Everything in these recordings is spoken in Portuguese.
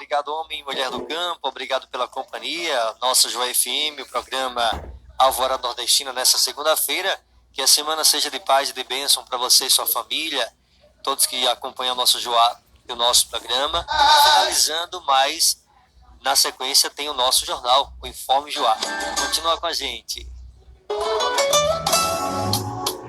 obrigado homem e mulher do campo, obrigado pela companhia, nossa Joá FM, o programa Alvorada Nordestina nessa segunda-feira, que a semana seja de paz e de bênção para você e sua família, todos que acompanham o nosso Joá e o nosso programa, finalizando, mas na sequência tem o nosso jornal, o Informe Joá. Continua com a gente.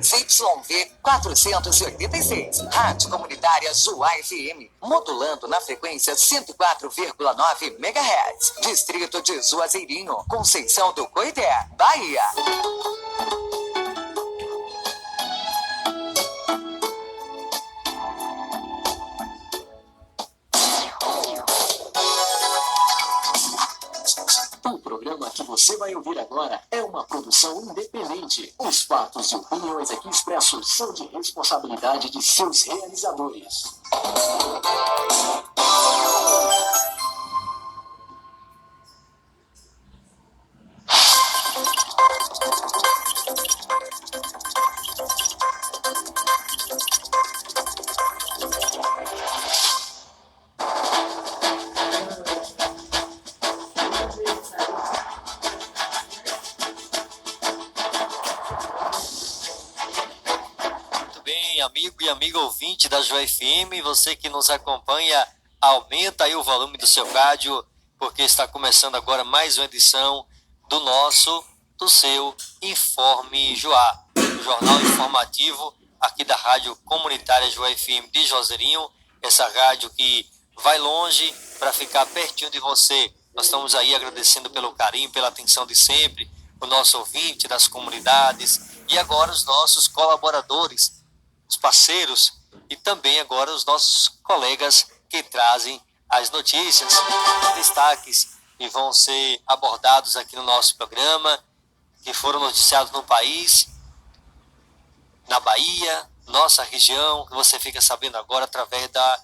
ZYV 486, Rádio Comunitária Joá FM, modulando na frequência 104,9 MHz, Distrito de Juazeirinho, Conceição do Coité, Bahia. O programa que você vai ouvir agora é uma produção independente. Os fatos e opiniões aqui expressos são de responsabilidade de seus realizadores. Amigo e amiga ouvinte da Joá FM, você que nos acompanha, aumenta aí o volume do seu rádio, porque está começando agora mais uma edição do seu Informe Joá, o jornal informativo aqui da Rádio Comunitária Joá FM de Juazeirinho, essa rádio que vai longe para ficar pertinho de você. Nós estamos aí agradecendo pelo carinho, pela atenção de sempre, o nosso ouvinte das comunidades e agora os nossos colaboradores, os parceiros e também agora os nossos colegas que trazem as notícias, destaques que vão ser abordados aqui no nosso programa, que foram noticiados no país, na Bahia, nossa região, que você fica sabendo agora através da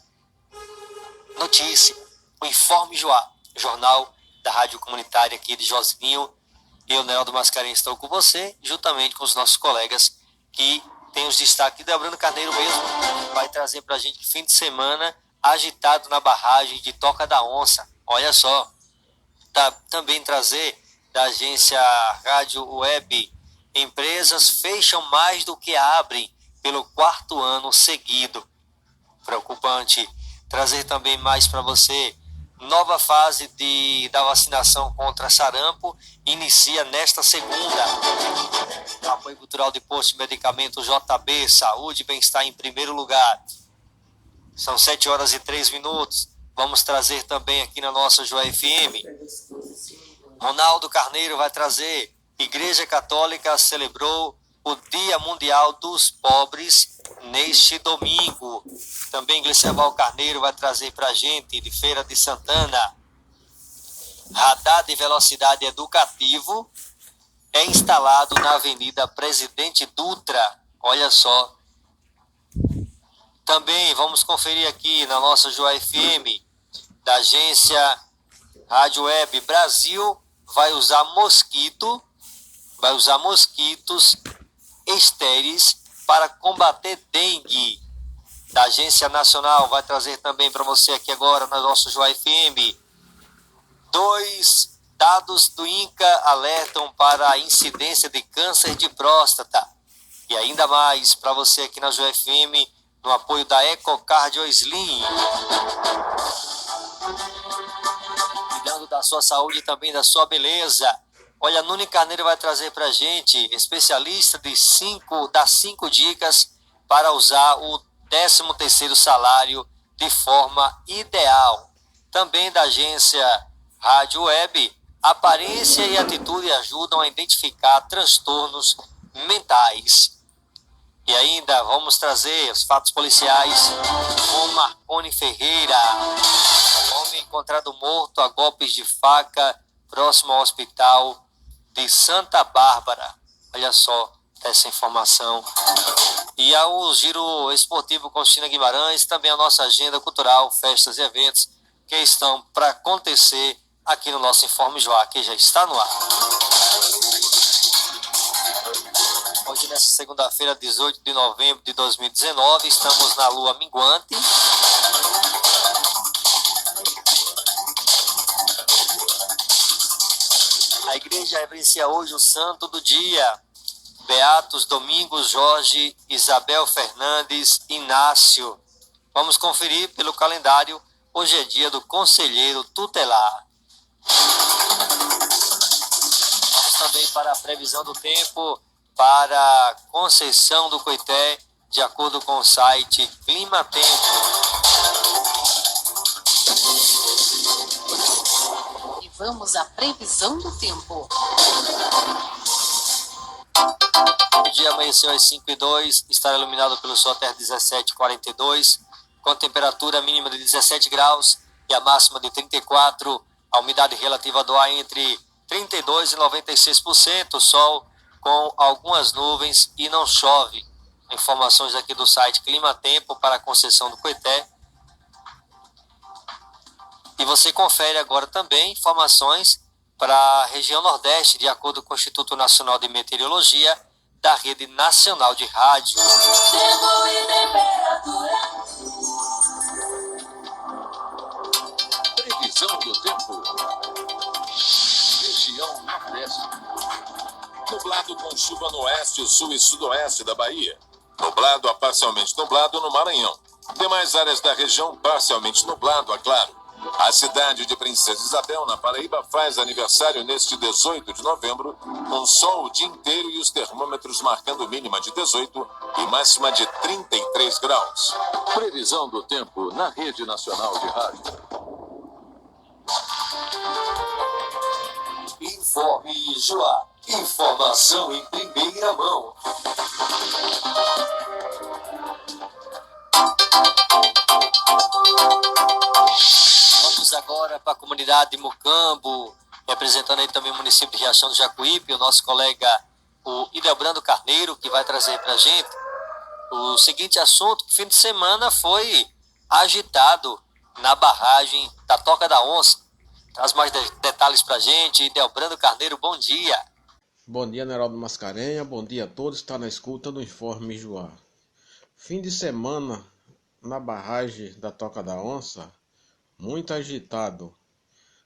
notícia, o Informe Joá, jornal da Rádio Comunitária aqui de Juazeirinho. Eu, Neldo Mascarenhas, estou com você, juntamente com os nossos colegas que tem os destaques. Debrando Carneiro mesmo vai trazer para a gente fim de semana agitado na barragem de Toca da Onça. Olha só, também trazer da agência Rádio Web, empresas fecham mais do que abrem pelo 4º ano seguido. Preocupante. Trazer também mais para você, nova fase da vacinação contra sarampo inicia nesta segunda. Apoio Cultural de Posto de Medicamento JB, saúde e bem-estar em primeiro lugar. São 7h03. Vamos trazer também aqui na nossa Joá FM. Ronaldo Carneiro vai trazer. Igreja Católica celebrou o Dia Mundial dos Pobres neste domingo. Também Glicebal Carneiro vai trazer para a gente de Feira de Santana. Radar de velocidade educativo é instalado na Avenida Presidente Dutra. Olha só. Também vamos conferir aqui na nossa Joá FM, da agência Rádio Web Brasil, vai usar mosquitos estéreis para combater dengue. Da Agência Nacional vai trazer também para você aqui agora na nossa Joá FM. 2 dados do INCA alertam para a incidência de câncer de próstata. E ainda mais para você aqui na Joá FM, no apoio da Ecocardio Slim. Cuidando da sua saúde e também da sua beleza. Olha, Nuni Carneiro vai trazer para a gente, especialista das 5 dicas para usar o 13º salário de forma ideal. Também da agência Rádio Web, aparência e atitude ajudam a identificar transtornos mentais. E ainda vamos trazer os fatos policiais com Marconi Ferreira. Homem encontrado morto a golpes de faca próximo ao hospital de Santa Bárbara. Olha só essa informação. E ao Giro Esportivo com Cristina Guimarães, também a nossa agenda cultural, festas e eventos que estão para acontecer aqui no nosso Informe Joá, que já está no ar. Hoje, nessa segunda-feira, 18 de novembro de 2019, estamos na lua minguante. igreja reverencia hoje o santo do dia. Beatos Domingos Jorge, Isabel Fernandes, Inácio. Vamos conferir pelo calendário. Hoje é dia do conselheiro tutelar. Vamos também para a previsão do tempo para Conceição do Coité, de acordo com o site Clima Tempo. E vamos à previsão do tempo. O dia amanheceu às 5h02, estará iluminado pelo sol até às 17h42, com temperatura mínima de 17 graus e a máxima de 34, a umidade relativa do ar entre 32% e 96%, sol com algumas nuvens e não chove. Informações aqui do site Clima Tempo para a Conceição do Coité. E você confere agora também informações para a região Nordeste, de acordo com o Instituto Nacional de Meteorologia, da Rede Nacional de Rádio. Tempo e temperatura. Previsão do tempo. Região Nordeste. Nublado com chuva no oeste, sul e sudoeste da Bahia. Nublado a parcialmente nublado no Maranhão. Demais áreas da região parcialmente nublado a claro. A cidade de Princesa Isabel, na Paraíba, faz aniversário neste 18 de novembro, com sol o dia inteiro e os termômetros marcando mínima de 18 e máxima de 33 graus. Previsão do tempo na Rede Nacional de Rádio. Informe Joá. Informação em primeira mão. Vamos agora para a comunidade de Mucambo, representando aí também o município de Riachão do Jacuípe, o nosso colega, o Idelbrando Carneiro, que vai trazer para a gente o seguinte assunto. O fim de semana foi agitado na barragem da Toca da Onça. Traz mais detalhes para a gente. Idelbrando Carneiro, bom dia. Bom dia, Neraldo Mascarenha. Bom dia a todos. Está na escuta do Informe Joá. Fim de semana na barragem da Toca da Onça, muito agitado.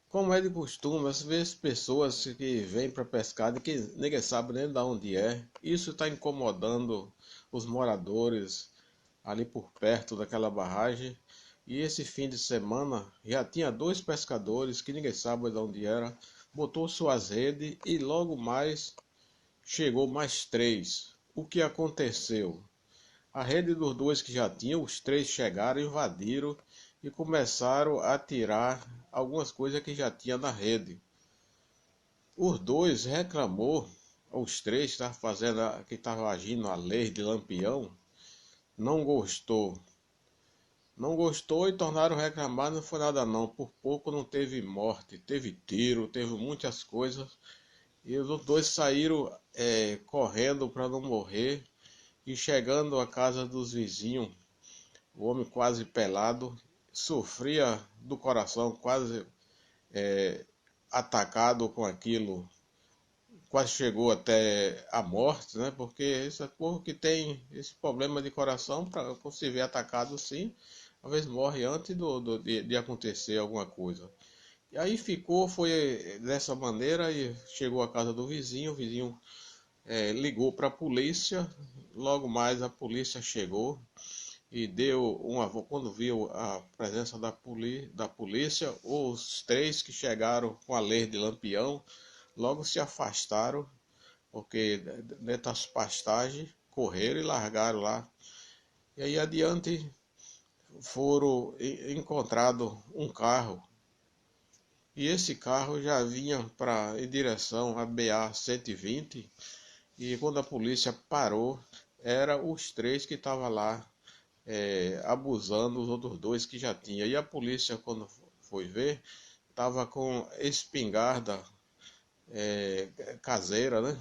Como é de costume, às vezes pessoas que vêm para pescar e que ninguém sabe nem de onde é. Isso está incomodando os moradores ali por perto daquela barragem. E esse fim de semana já tinha 2 pescadores que ninguém sabe de onde era. Botou suas redes e logo mais chegou mais 3. O que aconteceu? A rede dos 2 que já tinham, os 3 chegaram, invadiram e começaram a tirar algumas coisas que já tinha na rede. Os 2 reclamou, os 3 que estavam agindo a lei de Lampião, não gostou e tornaram reclamar. Não foi nada não, por pouco não teve morte, teve tiro, teve muitas coisas. E os 2 saíram correndo para não morrer. E chegando à casa dos vizinhos, o homem quase pelado, sofria do coração, quase atacado com aquilo, quase chegou até a morte, né? Porque esse povo que tem esse problema de coração, para se ver atacado assim, às vezes morre antes de acontecer alguma coisa. E aí foi dessa maneira e chegou à casa do vizinho, o vizinho ligou para a polícia. Logo mais a polícia chegou e quando viu a presença da polícia, os 3 que chegaram com a lei de Lampião logo se afastaram, porque dentro das pastagens correram e largaram lá. E aí adiante foram encontrado um carro, e esse carro já vinha em direção à BA-120, e quando a polícia parou, eram os 3 que estavam lá abusando os outros 2 que já tinha. E a polícia, quando foi ver, estava com espingarda caseira, né?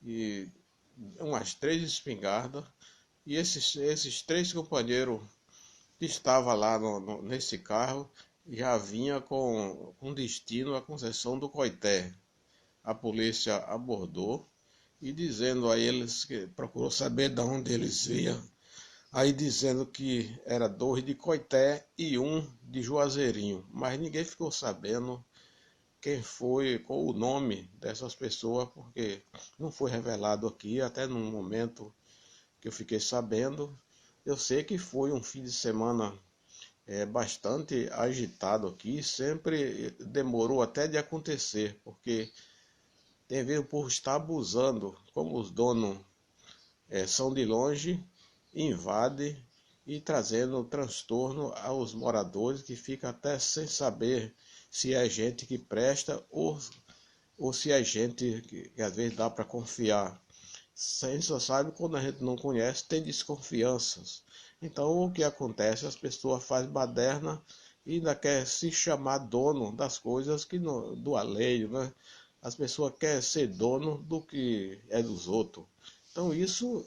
E umas 3 espingardas. E esses 3 companheiros que estavam lá nesse carro já vinha com destino à Conceição do Coité. A polícia abordou e dizendo a eles, que procurou saber de onde eles vinham, aí dizendo que era 2 de Coité e 1 de Juazeirinho, mas ninguém ficou sabendo quem foi, qual o nome dessas pessoas, porque não foi revelado aqui, até no momento que eu fiquei sabendo. Eu sei que foi um fim de semana bastante agitado aqui, sempre demorou até de acontecer, porque tem vezes o povo está abusando, como os donos são de longe, invade e trazendo transtorno aos moradores que ficam até sem saber se é gente que presta ou se é gente que às vezes dá para confiar. A gente só sabe quando a gente não conhece, tem desconfianças. Então o que acontece? As pessoas fazem baderna e ainda quer se chamar dono das coisas que do alheio, né? As pessoas querem ser dono do que é dos outros. Então isso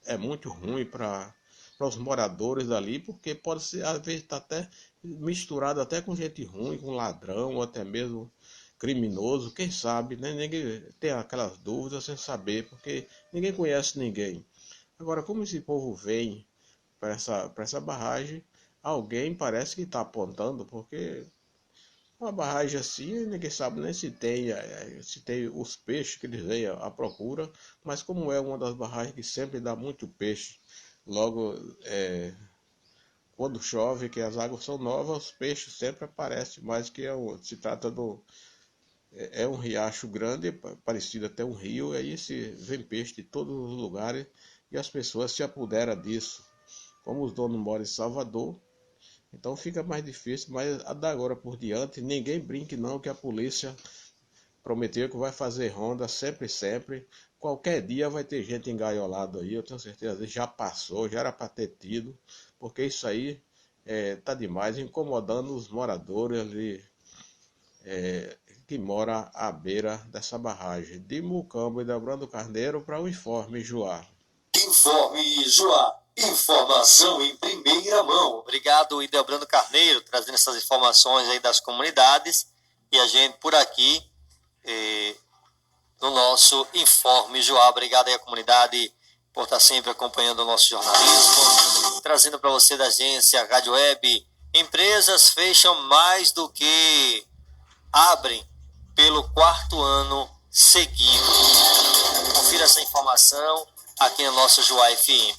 é muito ruim para os moradores dali, porque pode ser, às vezes, está até misturado até com gente ruim, com ladrão, ou até mesmo criminoso, quem sabe, né? Ninguém tem aquelas dúvidas sem saber, porque ninguém conhece ninguém. Agora, como esse povo vem para essa barragem, alguém parece que está apontando, porque uma barragem assim, ninguém sabe nem se tem os peixes que eles vêm à procura, mas como é uma das barragens que sempre dá muito peixe, logo quando chove, que as águas são novas, os peixes sempre aparecem, mas que se trata é um riacho grande, parecido até um rio, e aí vem peixe de todos os lugares e as pessoas se apoderam disso. Como os donos moram em Salvador, então fica mais difícil, mas da agora por diante, ninguém brinque não, que a polícia prometeu que vai fazer ronda sempre, sempre. Qualquer dia vai ter gente engaiolada aí, eu tenho certeza, já passou, já era para ter tido, porque isso aí tá demais, incomodando os moradores ali que moram à beira dessa barragem. De Mucambo e Deobrando Carneiro para o Informe Joá. Informe Joá. Informação em primeira mão. Obrigado, Ideobrando Carneiro, trazendo essas informações aí das comunidades. E a gente por aqui, no nosso Informe Joá. Obrigado aí à comunidade por estar sempre acompanhando o nosso jornalismo. Trazendo para você da agência Rádio Web. Empresas fecham mais do que abrem pelo 4º ano seguido. Confira essa informação aqui no nosso Joá FM.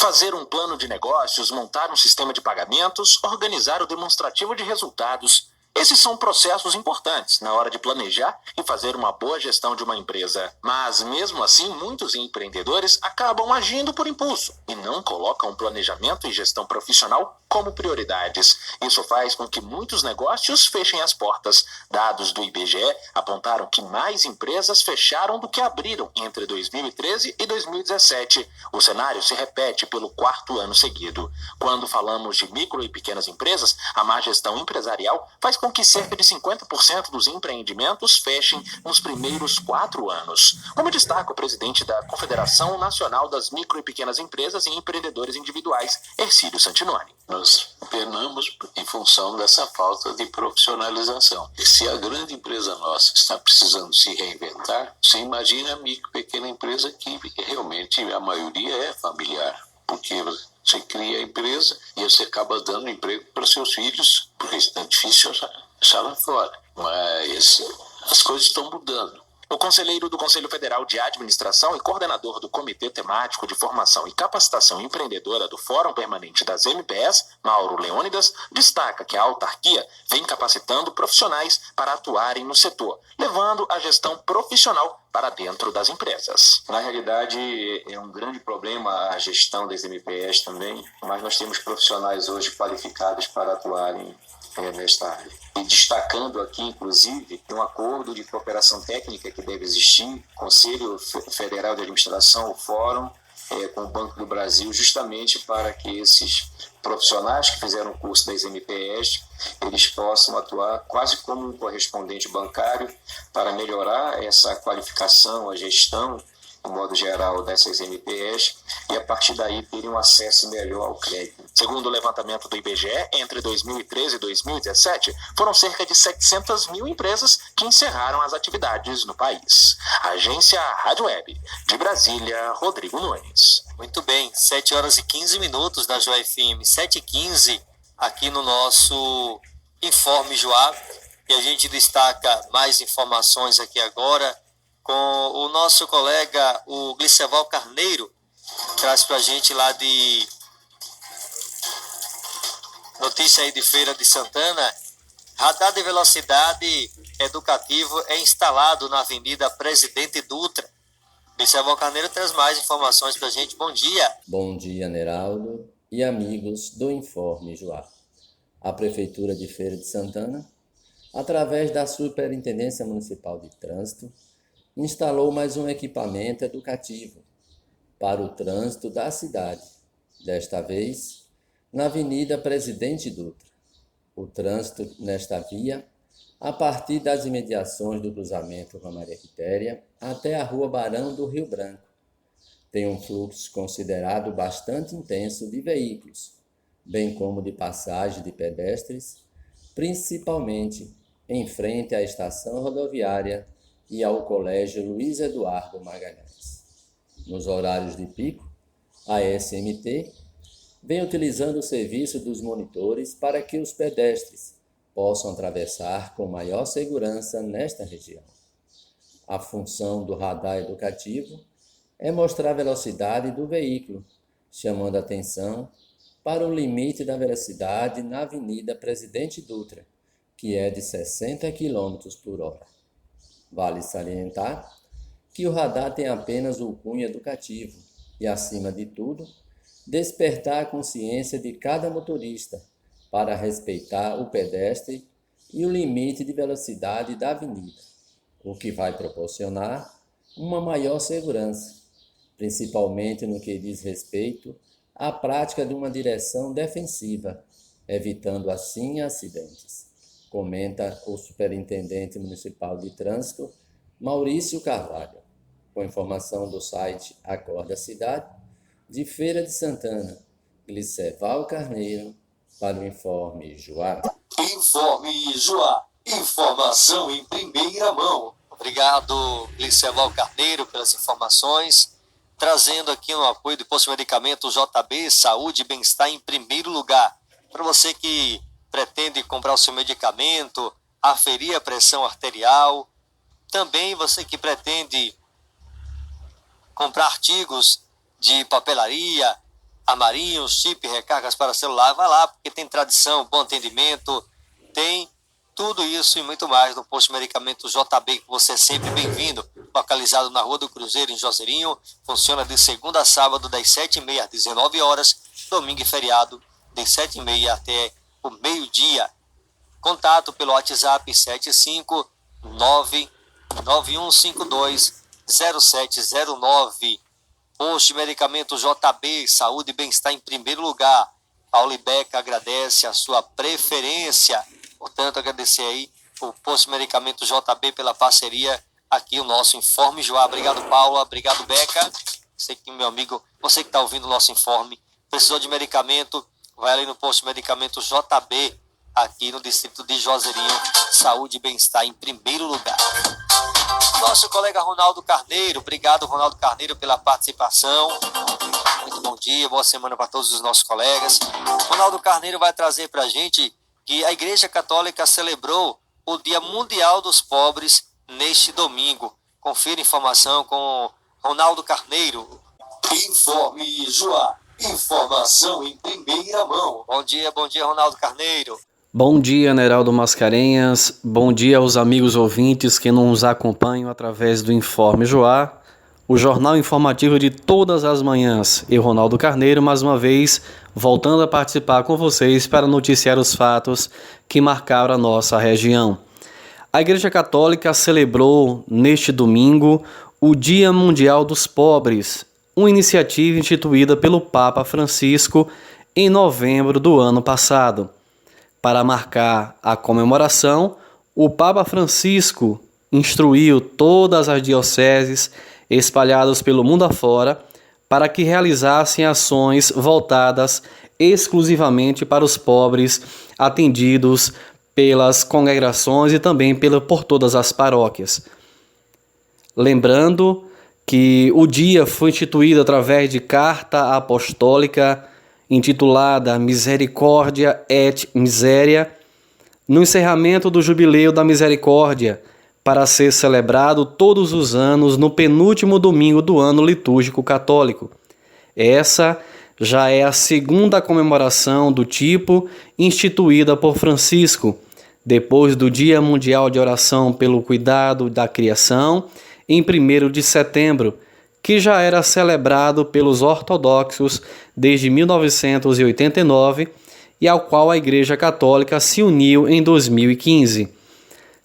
Fazer um plano de negócios, montar um sistema de pagamentos, organizar o demonstrativo de resultados. Esses são processos importantes na hora de planejar e fazer uma boa gestão de uma empresa. Mas, mesmo assim, muitos empreendedores acabam agindo por impulso e não colocam planejamento e gestão profissional como prioridades. Isso faz com que muitos negócios fechem as portas. Dados do IBGE apontaram que mais empresas fecharam do que abriram entre 2013 e 2017. O cenário se repete pelo 4º ano seguido. Quando falamos de micro e pequenas empresas, a má gestão empresarial faz com que cerca de 50% dos empreendimentos fechem nos primeiros 4 anos. Como destaca o presidente da Confederação Nacional das Micro e Pequenas Empresas e Empreendedores Individuais, Hercílio Santinoni. Nós penamos em função dessa falta de profissionalização. E se a grande empresa nossa está precisando se reinventar, você imagina a micro e pequena empresa que realmente a maioria é familiar, porque você cria a empresa e você acaba dando emprego para seus filhos, porque está difícil achar lá fora. Mas as coisas estão mudando. O conselheiro do Conselho Federal de Administração e coordenador do Comitê Temático de Formação e Capacitação Empreendedora do Fórum Permanente das MPS, Mauro Leônidas, destaca que a autarquia vem capacitando profissionais para atuarem no setor, levando a gestão profissional para dentro das empresas. Na realidade, é um grande problema a gestão das MPS também, mas nós temos profissionais hoje qualificados para atuarem nesta área. E destacando aqui, inclusive, um acordo de cooperação técnica que deve existir, Conselho Federal de Administração, o Fórum, com o Banco do Brasil, justamente para que esses profissionais que fizeram o curso das MPS, eles possam atuar quase como um correspondente bancário para melhorar essa qualificação, a gestão, de modo geral, dessas MPS, e a partir daí terem um acesso melhor ao crédito. Segundo o levantamento do IBGE, entre 2013 e 2017, foram cerca de 700 mil empresas que encerraram as atividades no país. Agência Rádio Web, de Brasília, Rodrigo Nunes. Muito bem, 7 horas e 15 minutos da Joá FM, 7h15, aqui no nosso Informe Joá, e a gente destaca mais informações aqui agora com o nosso colega, o Gliceval Carneiro, que traz para a gente lá de notícia aí de Feira de Santana. Radar de velocidade educativo é instalado na Avenida Presidente Dutra. Gliceval Carneiro traz mais informações para a gente. Bom dia. Bom dia, Neraldo e amigos do Informe Joá. A Prefeitura de Feira de Santana, através da Superintendência Municipal de Trânsito, instalou mais um equipamento educativo para o trânsito da cidade, desta vez na Avenida Presidente Dutra. O trânsito nesta via, a partir das imediações do cruzamento com a Maria Quitéria até a Rua Barão do Rio Branco, tem um fluxo considerado bastante intenso de veículos, bem como de passagem de pedestres, principalmente em frente à estação rodoviária e ao Colégio Luiz Eduardo Magalhães. Nos horários de pico, a SMT vem utilizando o serviço dos monitores para que os pedestres possam atravessar com maior segurança nesta região. A função do radar educativo é mostrar a velocidade do veículo, chamando a atenção para o limite da velocidade na Avenida Presidente Dutra, que é de 60 km por hora. Vale salientar que o radar tem apenas o cunho educativo e, acima de tudo, despertar a consciência de cada motorista para respeitar o pedestre e o limite de velocidade da avenida, o que vai proporcionar uma maior segurança, principalmente no que diz respeito à prática de uma direção defensiva, evitando assim acidentes, comenta o Superintendente Municipal de Trânsito, Maurício Carvalho, com informação do site Acorda Cidade, de Feira de Santana, Gliceval Carneiro, para o Informe Joá. Informe Joá, informação em primeira mão. Obrigado, Gliceval Carneiro, pelas informações, trazendo aqui no apoio do Posto de Medicamento JB, saúde e bem-estar em primeiro lugar. Para você que pretende comprar o seu medicamento, aferir a pressão arterial, também você que pretende comprar artigos de papelaria, armarinhos, chip, recargas para celular, vai lá, porque tem tradição, bom atendimento, tem tudo isso e muito mais no Posto de Medicamento JB, que você é sempre bem-vindo, localizado na Rua do Cruzeiro, em Joserinho, funciona de segunda a sábado, das 7h30 às 19 horas, domingo e feriado, das 7h30 até o meio-dia. Contato pelo WhatsApp 75991520709. Posto de Medicamento JB, saúde e bem-estar em primeiro lugar. Paulo Beca agradece a sua preferência. Portanto, agradecer aí o Posto de Medicamento JB pela parceria aqui, o nosso Informe Joá. Obrigado, Paula. Obrigado, Beca. Você que, meu amigo, você que está ouvindo o nosso informe, precisou de medicamento, vai ali no Posto de Medicamento JB, aqui no distrito de Joserinho. Saúde e bem-estar em primeiro lugar. Nosso colega Ronaldo Carneiro, obrigado, Ronaldo Carneiro, pela participação. Muito bom dia, boa semana para todos os nossos colegas. Ronaldo Carneiro vai trazer para a gente que a Igreja Católica celebrou o Dia Mundial dos Pobres neste domingo. Confira informação com Ronaldo Carneiro. Informe Joá, informação em primeira mão. Bom dia, Ronaldo Carneiro. Bom dia, Neraldo Mascarenhas. Bom dia aos amigos ouvintes que nos acompanham através do Informe Joá, o jornal informativo de todas as manhãs. Eu, Ronaldo Carneiro, mais uma vez, voltando a participar com vocês para noticiar os fatos que marcaram a nossa região. A Igreja Católica celebrou neste domingo o Dia Mundial dos Pobres, uma iniciativa instituída pelo Papa Francisco em novembro do ano passado. Para marcar a comemoração, o Papa Francisco instruiu todas as dioceses espalhadas pelo mundo afora para que realizassem ações voltadas exclusivamente para os pobres, atendidos pelas congregações e também por todas as paróquias. Lembrando que o dia foi instituído através de carta apostólica intitulada Misericórdia et Miséria, no encerramento do Jubileu da Misericórdia, para ser celebrado todos os anos no penúltimo domingo do ano litúrgico católico. Essa já é a segunda comemoração do tipo instituída por Francisco, depois do Dia Mundial de Oração pelo Cuidado da Criação, em 1º de setembro, que já era celebrado pelos ortodoxos desde 1989 e ao qual a Igreja Católica se uniu em 2015.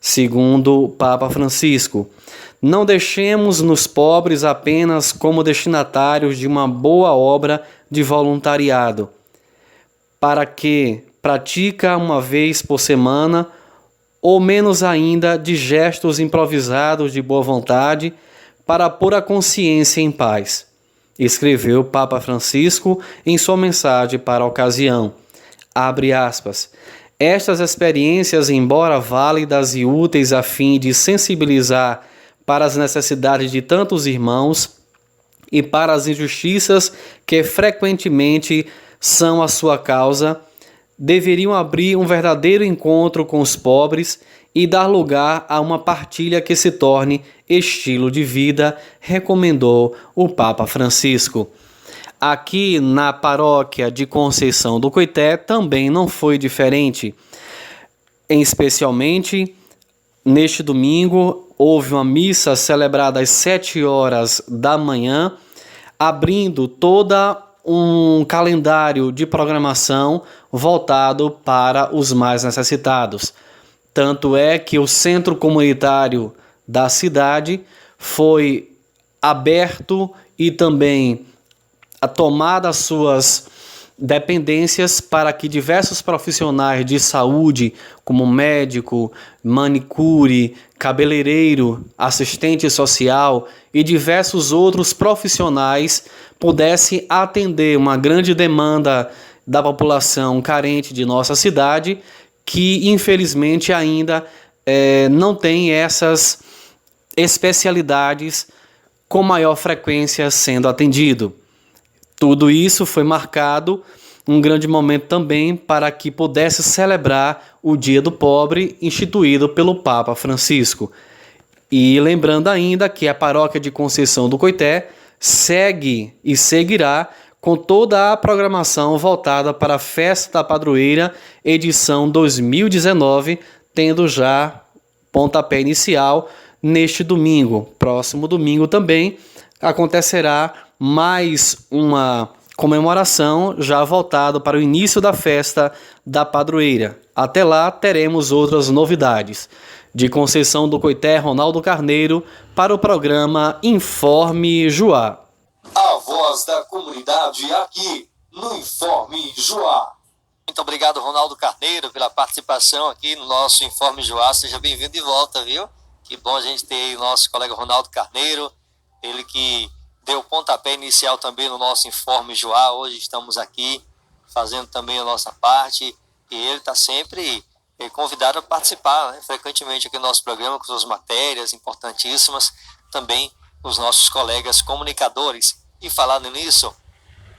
Segundo o Papa Francisco, não deixemos nos pobres apenas como destinatários de uma boa obra de voluntariado, para que pratica uma vez por semana, ou menos ainda de gestos improvisados de boa vontade, para pôr a consciência em paz, escreveu o Papa Francisco em sua mensagem para a ocasião. Abre aspas. Estas experiências, embora válidas e úteis a fim de sensibilizar para as necessidades de tantos irmãos e para as injustiças que frequentemente são a sua causa, deveriam abrir um verdadeiro encontro com os pobres e dar lugar a uma partilha que se torne estilo de vida, recomendou o Papa Francisco. Aqui na paróquia de Conceição do Coité também não foi diferente. Especialmente neste domingo houve uma missa celebrada às 7 horas da manhã, abrindo toda um calendário de programação voltado para os mais necessitados. Tanto é que o centro comunitário da cidade foi aberto e também a tomada as suas dependências para que diversos profissionais de saúde, como médico, manicure, cabeleireiro, assistente social e diversos outros profissionais pudessem atender uma grande demanda da população carente de nossa cidade, que infelizmente ainda não tem essas especialidades com maior frequência sendo atendido. Tudo isso foi marcado um grande momento também para que pudesse celebrar o Dia do Pobre, instituído pelo Papa Francisco. E lembrando ainda que a paróquia de Conceição do Coité segue e seguirá com toda a programação voltada para a Festa da Padroeira, edição 2019, tendo já pontapé inicial neste domingo. Próximo domingo também acontecerá mais uma comemoração já voltada para o início da Festa da Padroeira. Até lá teremos outras novidades. De Conceição do Coité, Ronaldo Carneiro, para o programa Informe Joá. A voz da comunidade aqui no Informe Joá. Muito obrigado, Ronaldo Carneiro, pela participação aqui no nosso Informe Joá. Seja bem-vindo de volta, viu? Que bom a gente ter aí o nosso colega Ronaldo Carneiro, ele que deu o pontapé inicial também no nosso Informe Joá. Hoje estamos aqui fazendo também a nossa parte e ele está sempre convidado a participar, né, frequentemente aqui no nosso programa com suas matérias importantíssimas, também os nossos colegas comunicadores. E falando nisso,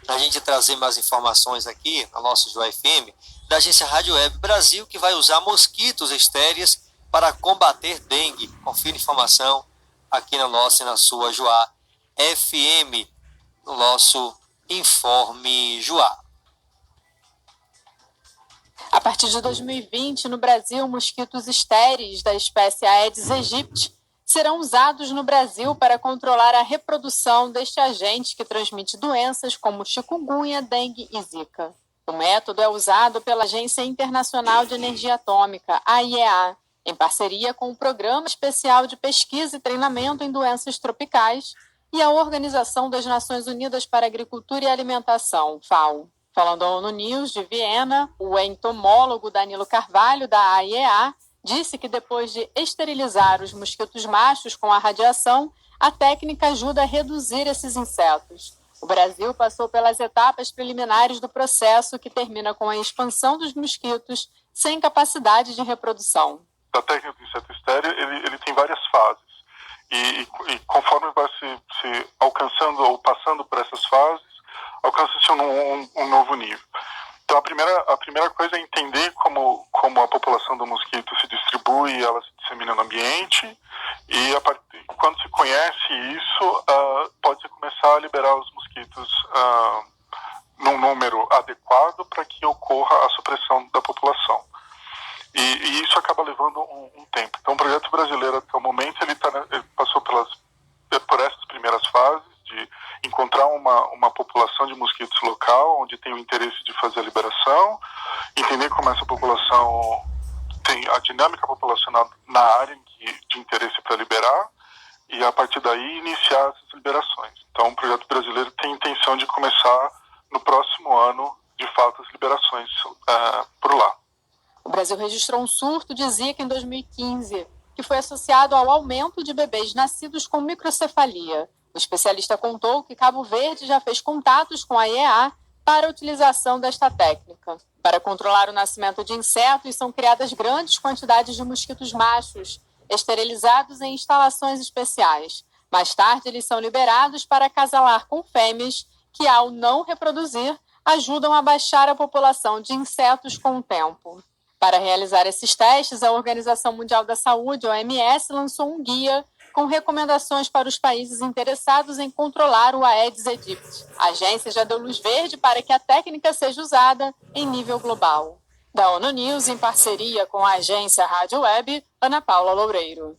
a gente trazer mais informações aqui na nossa Joá FM, da agência Rádio Web Brasil, que vai usar mosquitos estéreis para combater dengue. Confira informação aqui na nossa e na sua Joá FM, no nosso Informe Joá. A partir de 2020, no Brasil, mosquitos estéreis da espécie Aedes aegypti serão usados no Brasil para controlar a reprodução deste agente que transmite doenças como chikungunya, dengue e zika. O método é usado pela Agência Internacional de Energia Atômica, AIEA, em parceria com o Programa Especial de Pesquisa e Treinamento em Doenças Tropicais e a Organização das Nações Unidas para a Agricultura e Alimentação, FAO. Falando ao ONU News de Viena, o entomólogo Danilo Carvalho, da AIEA, disse que depois de esterilizar os mosquitos machos com a radiação, a técnica ajuda a reduzir esses insetos. O Brasil passou pelas etapas preliminares do processo, que termina com a expansão dos mosquitos sem capacidade de reprodução. A técnica do inseto estéreo, ele tem várias fases. E conforme vai se alcançando ou passando por essas fases, alcança-se um novo nível. Então, Então, a primeira coisa é entender como a população do mosquito se distribui e ela se dissemina no ambiente. E quando se conhece isso, pode-se começar a liberar os mosquitos num número adequado para que ocorra a supressão da população. E isso acaba levando um tempo. Então, o projeto brasileiro, até o momento, ele passou por essas primeiras fases de encontrar uma população de mosquitos local, onde tem o interesse de fazer a liberação, entender como essa população tem a dinâmica populacional na área de interesse para liberar, e a partir daí iniciar essas liberações. Então, o projeto brasileiro tem a intenção de começar no próximo ano, de fato, as liberações por lá. O Brasil registrou um surto de Zika em 2015, que foi associado ao aumento de bebês nascidos com microcefalia. O especialista contou que Cabo Verde já fez contatos com a IEA para a utilização desta técnica. Para controlar o nascimento de insetos, são criadas grandes quantidades de mosquitos machos, esterilizados em instalações especiais. Mais tarde, eles são liberados para acasalar com fêmeas que, ao não reproduzir, ajudam a baixar a população de insetos com o tempo. Para realizar esses testes, a Organização Mundial da Saúde, OMS, lançou um guia com recomendações para os países interessados em controlar o Aedes aegypti. A agência já deu luz verde para que a técnica seja usada em nível global. Da ONU News, em parceria com a agência Rádio Web, Ana Paula Loureiro.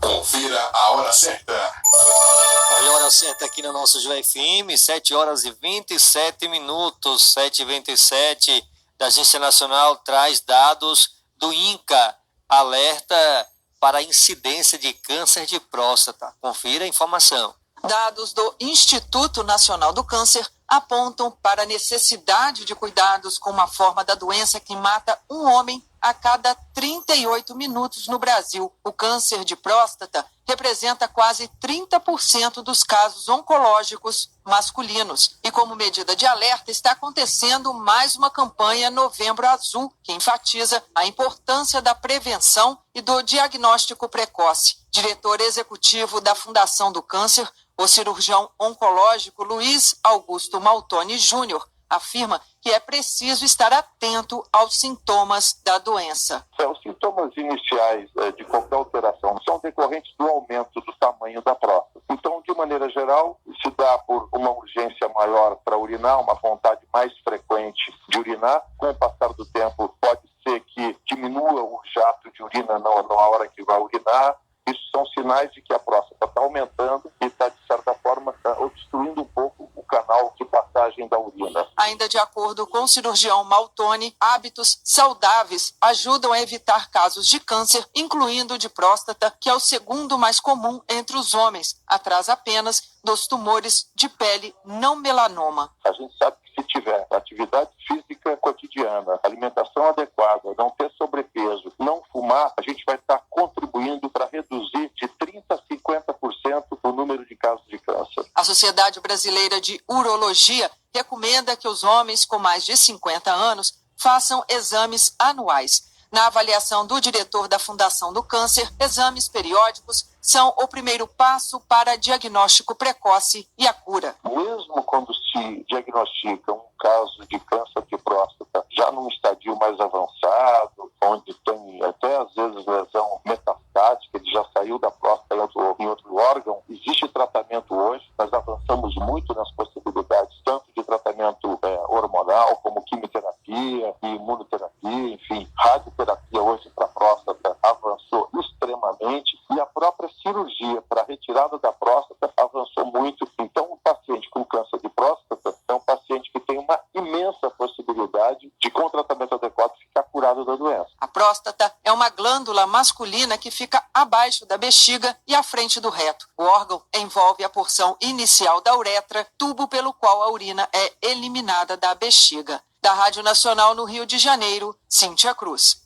Confira a hora certa. Olha a hora certa aqui na nossa Joá FM, 7 horas e 27 minutos, 7h27. Da Agência Nacional traz dados do INCA, alerta para a incidência de câncer de próstata. Confira a informação. Dados do Instituto Nacional do Câncer apontam para a necessidade de cuidados com uma forma da doença que mata um homem a cada 38 minutos no Brasil. O câncer de próstata representa quase 30% dos casos oncológicos masculinos. E como medida de alerta, está acontecendo mais uma campanha Novembro Azul, que enfatiza a importância da prevenção e do diagnóstico precoce. Diretor executivo da Fundação do Câncer, o cirurgião oncológico Luiz Augusto Maltoni Júnior afirma que é preciso estar atento aos sintomas da doença. Os sintomas iniciais de qualquer alteração são decorrentes do aumento do tamanho da próstata. Então, de maneira geral, se dá por uma urgência maior para urinar, uma vontade mais frequente de urinar. Com o passar do tempo, pode ser que diminua o jato de urina na hora que vai urinar. Isso são sinais de que a próstata está aumentando e está, de certa forma, obstruindo um pouco o canal de passagem da urina. Ainda de acordo com o cirurgião Maltoni, hábitos saudáveis ajudam a evitar casos de câncer, incluindo o de próstata, que é o segundo mais comum entre os homens, atrás apenas dos tumores de pele não melanoma. A gente sabe que se tiver atividade física cotidiana, alimentação adequada, não ter sobrepeso, não fumar, a gente vai estar contribuindo para reduzir de 30% a 50% o número de casos de câncer. A Sociedade Brasileira de Urologia recomenda que os homens com mais de 50 anos façam exames anuais. Na avaliação do diretor da Fundação do Câncer, exames periódicos são o primeiro passo para diagnóstico precoce e a cura. Mesmo quando se diagnostica um caso de câncer de próstata já num estadio mais avançado, onde tem até às vezes lesão metastática, ele já saiu da próstata em outro órgão, existe tratamento hoje. Nós avançamos muito nas possibilidades tanto de tratamento hormonal como quimioterapia, imunoterapia, enfim, radioterapia hoje para próstata avançou extremamente e a própria cirurgia para retirada da próstata avançou muito. Então, um paciente com câncer de próstata é um paciente que tem uma imensa possibilidade de, com tratamento adequado, ficar curado da doença. A próstata é uma glândula masculina que fica abaixo da bexiga e à frente do reto. O órgão envolve a porção inicial da uretra, tubo pelo qual a urina é eliminada da bexiga. Da Rádio Nacional no Rio de Janeiro, Cíntia Cruz.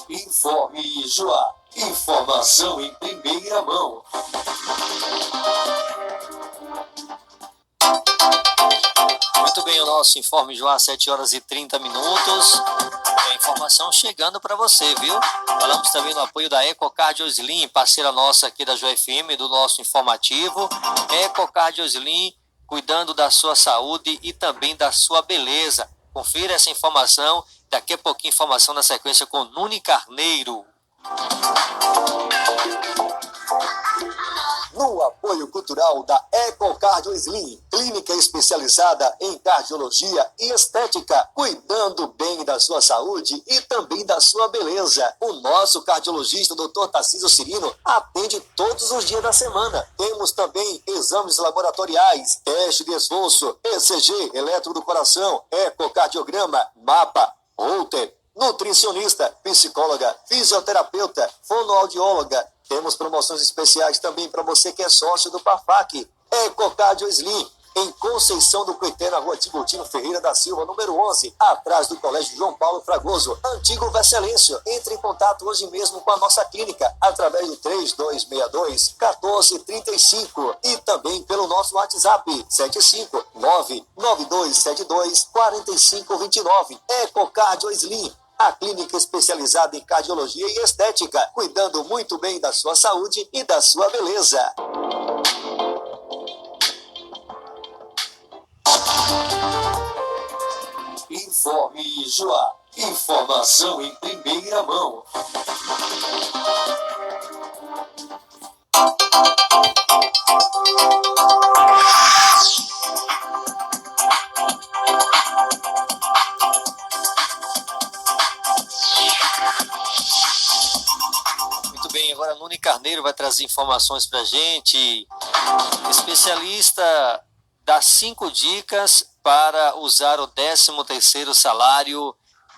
Informe Joá. Informação em primeira mão. Muito bem, o nosso Informe Joá, 7 horas e 30 minutos. É informação chegando para você, viu? Falamos também no apoio da Ecocardio Slim, parceira nossa aqui da Joy FM, do nosso informativo. Ecocardio Slim, cuidando da sua saúde e também da sua beleza. Confira essa informação, daqui a pouquinho informação na sequência com Nuni Carneiro. No apoio cultural da Ecocardio Slim, clínica especializada em cardiologia e estética, cuidando bem da sua saúde e também da sua beleza. O nosso cardiologista, Dr. Tarcísio Cirino, atende todos os dias da semana. Temos também exames laboratoriais, teste de esforço, ECG, eletro do coração, ecocardiograma, mapa, Holter, nutricionista, psicóloga, fisioterapeuta, fonoaudióloga. Temos promoções especiais também para você que é sócio do Parfac. Ecocardio Slim, em Conceição do Coité, na rua Tibutino Ferreira da Silva, número 11, atrás do Colégio João Paulo Fragoso, antigo Vescelêncio. Entre em contato hoje mesmo com a nossa clínica, através do 3262-1435 e também pelo nosso WhatsApp, 75992724529. Ecocardio Slim, a clínica especializada em cardiologia e estética, cuidando muito bem da sua saúde e da sua beleza. Informe Joá. Informação em primeira mão. Muito bem, agora Nuni Carneiro vai trazer informações para a gente. Especialista dá 5 dicas para usar o 13º salário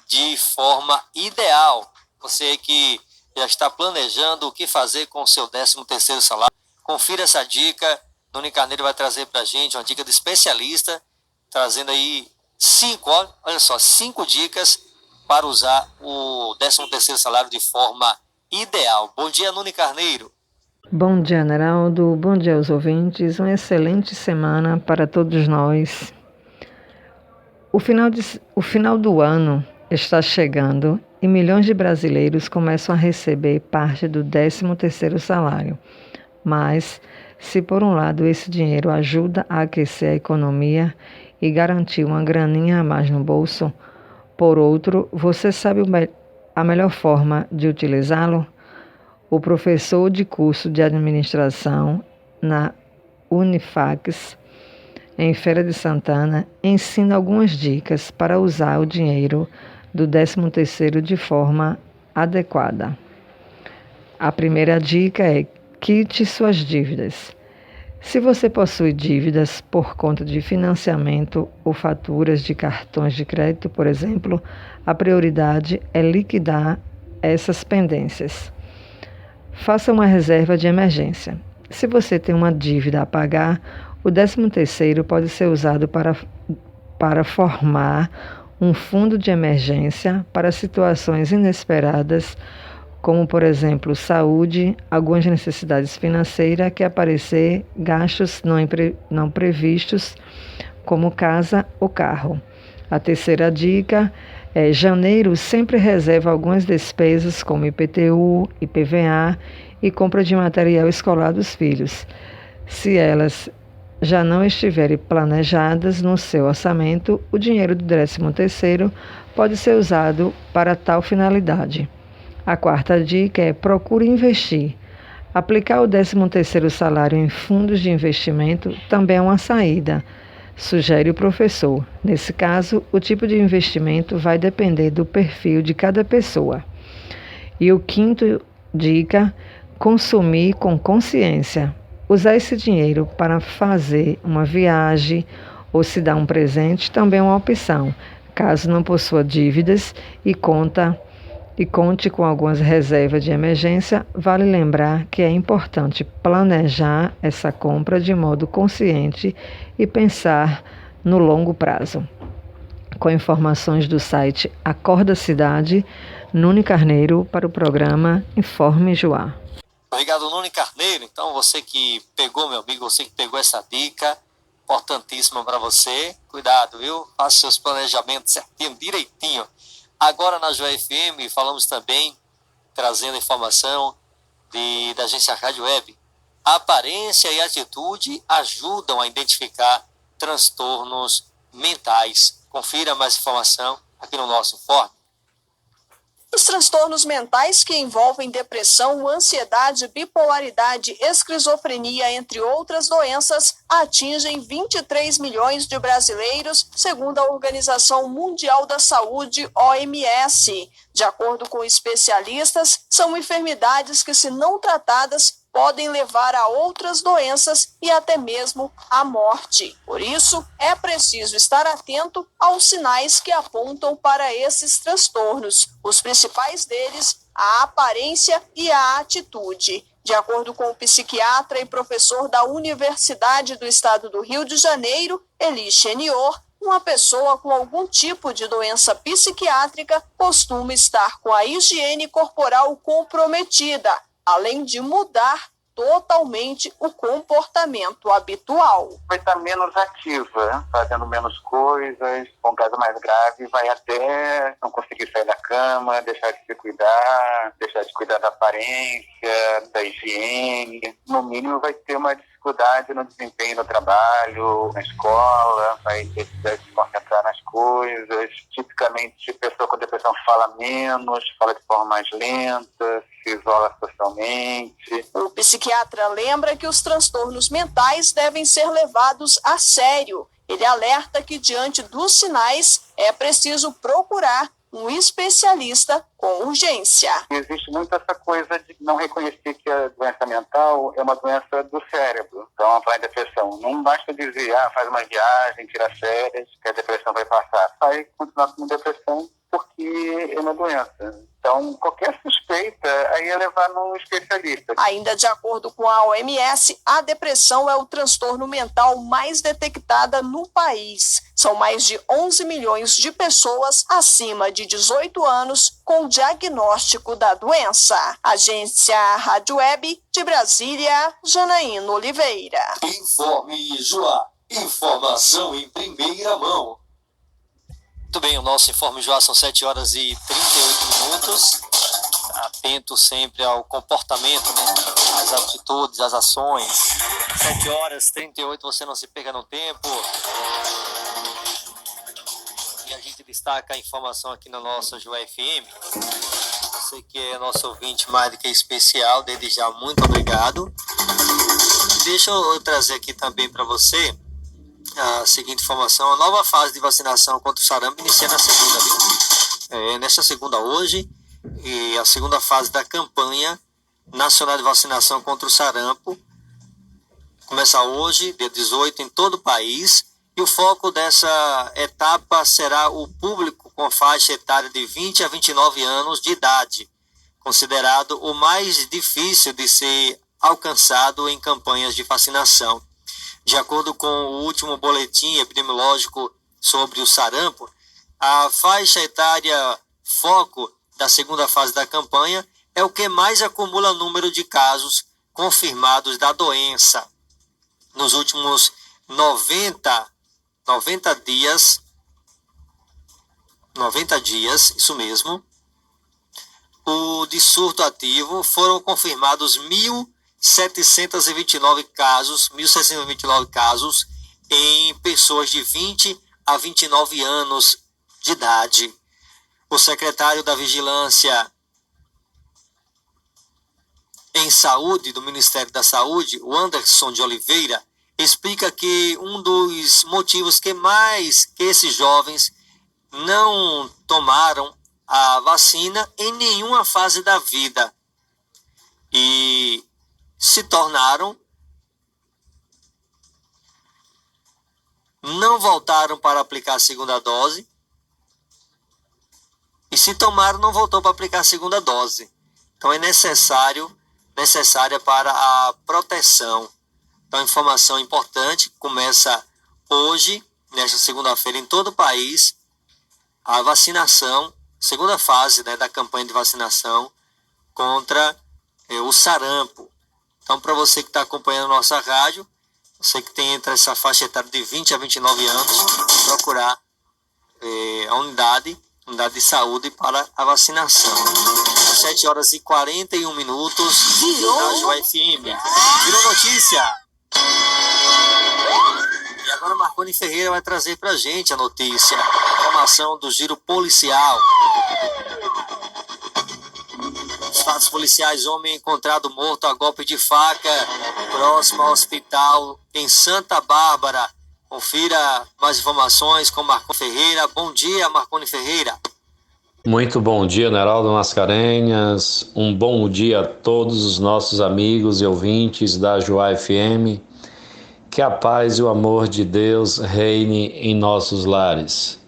de forma ideal. Você que já está planejando o que fazer com o seu 13º salário, confira essa dica. Nuni Carneiro vai trazer para a gente uma dica de especialista, trazendo aí 5 dicas para usar o 13º salário de forma ideal. Bom dia, Nuni Carneiro. Bom dia, Neraldo. Bom dia aos ouvintes. Uma excelente semana para todos nós. O final do ano está chegando e milhões de brasileiros começam a receber parte do 13º salário. Mas, se por um lado esse dinheiro ajuda a aquecer a economia e garantir uma graninha a mais no bolso, por outro, você sabe a melhor forma de utilizá-lo? O professor de curso de administração na Unifacs, em Feira de Santana, ensina algumas dicas para usar o dinheiro do 13º de forma adequada. A primeira dica é: quite suas dívidas. Se você possui dívidas por conta de financiamento ou faturas de cartões de crédito, por exemplo, a prioridade é liquidar essas pendências. Faça uma reserva de emergência. Se você tem uma dívida a pagar, o 13º pode ser usado para formar um fundo de emergência para situações inesperadas, como, por exemplo, saúde, algumas necessidades financeiras que aparecer, gastos não previstos, como casa ou carro. A terceira dica é: janeiro sempre reserva algumas despesas como IPTU, IPVA e compra de material escolar dos filhos. Se elas já não estiverem planejadas no seu orçamento, o dinheiro do 13º pode ser usado para tal finalidade. A quarta dica é: procure investir. Aplicar o 13º salário em fundos de investimento também é uma saída, sugere o professor. Nesse caso, o tipo de investimento vai depender do perfil de cada pessoa. E o quinto dica: consumir com consciência. Usar esse dinheiro para fazer uma viagem ou se dar um presente também é uma opção, caso não possua dívidas e conte com algumas reservas de emergência. Vale lembrar que é importante planejar essa compra de modo consciente e pensar no longo prazo. Com informações do site Acorda Cidade, Nuni Carneiro para o programa Informe Joá. Obrigado, Nuni Carneiro. Então, você que pegou, meu amigo, você que pegou essa dica, importantíssima para você. Cuidado, viu? Faça seus planejamentos certinho, direitinho. Agora na Joia FM falamos também, trazendo informação da agência Rádio Web. A aparência e a atitude ajudam a identificar transtornos mentais. Confira mais informação aqui no nosso informe. Os transtornos mentais que envolvem depressão, ansiedade, bipolaridade, esquizofrenia, entre outras doenças, atingem 23 milhões de brasileiros, segundo a Organização Mundial da Saúde, OMS. De acordo com especialistas, são enfermidades que, se não tratadas, podem levar a outras doenças e até mesmo à morte. Por isso, é preciso estar atento aos sinais que apontam para esses transtornos. Os principais deles, a aparência e a atitude. De acordo com o psiquiatra e professor da Universidade do Estado do Rio de Janeiro, Eli Chenior, uma pessoa com algum tipo de doença psiquiátrica costuma estar com a higiene corporal comprometida, além de mudar totalmente o comportamento habitual. Vai estar menos ativa, fazendo menos coisas, com um caso mais grave, vai até não conseguir sair da cama, deixar de se cuidar, deixar de cuidar da aparência, da higiene. No mínimo vai ter uma dificuldade no desempenho no trabalho, na escola, vai ter que se concentrar nas coisas. Tipicamente, a pessoa com depressão fala menos, fala de forma mais lenta, se isola socialmente. O psiquiatra lembra que os transtornos mentais devem ser levados a sério. Ele alerta que, diante dos sinais, é preciso procurar um especialista com urgência. Existe muito essa coisa de não reconhecer que a doença mental é uma doença do cérebro. Então, falar em depressão, não basta dizer, faz uma viagem, tira férias, que a depressão vai passar. Vai continuar com depressão porque é uma doença. Então, qualquer suspeita aí é levar no especialista. Ainda de acordo com a OMS, a depressão é o transtorno mental mais detectada no país. São mais de 11 milhões de pessoas acima de 18 anos com diagnóstico da doença. Agência Rádio Web de Brasília, Janaína Oliveira. Informe Joá. Informação em primeira mão. Muito bem, o nosso Informe Joá são 7 horas e 38 minutos. Atento sempre ao comportamento, né? As atitudes, as ações. 7 horas e 38, você não se perca no tempo. E a gente destaca a informação aqui na nossa Joá FM. Você que é nosso ouvinte mais do que especial, desde já, muito obrigado. Deixa eu trazer aqui também para você a seguinte informação: a nova fase de vacinação contra o sarampo inicia na segunda, viu? Nesta segunda hoje, e a segunda fase da campanha nacional de vacinação contra o sarampo começa hoje, dia 18, em todo o país, e o foco dessa etapa será o público com faixa etária de 20 a 29 anos de idade, considerado o mais difícil de ser alcançado em campanhas de vacinação. De acordo com o último boletim epidemiológico sobre o sarampo, a faixa etária foco da segunda fase da campanha é o que mais acumula número de casos confirmados da doença. Nos últimos 90 dias, isso mesmo, o de surto ativo foram confirmados 1.729 casos em pessoas de 20 a 29 anos de idade. O secretário da Vigilância em Saúde do Ministério da Saúde, o Anderson de Oliveira, explica que um dos motivos que esses jovens não tomaram a vacina em nenhuma fase da vida e não voltaram para aplicar a segunda dose, e se tomaram, não voltou para aplicar a segunda dose. Então é necessária para a proteção. Então, informação importante, começa hoje, nesta segunda-feira, em todo o país, a vacinação, segunda fase, né, da campanha de vacinação contra o sarampo. Então, para você que está acompanhando a nossa rádio, você que tem entre essa faixa etária de 20 a 29 anos, procurar a unidade unidade de saúde para a vacinação. 7 horas e 41 minutos na Joá FM. Virou notícia. E agora Marconi Ferreira vai trazer pra gente a notícia. Informação do giro policial. Os fatos policiais: homem encontrado morto a golpe de faca próximo ao hospital em Santa Bárbara. Confira mais informações com Marconi Ferreira. Bom dia, Marconi Ferreira. Muito bom dia, Neraldo Mascarenhas. Um bom dia a todos os nossos amigos e ouvintes da Joá FM. Que a paz e o amor de Deus reine em nossos lares.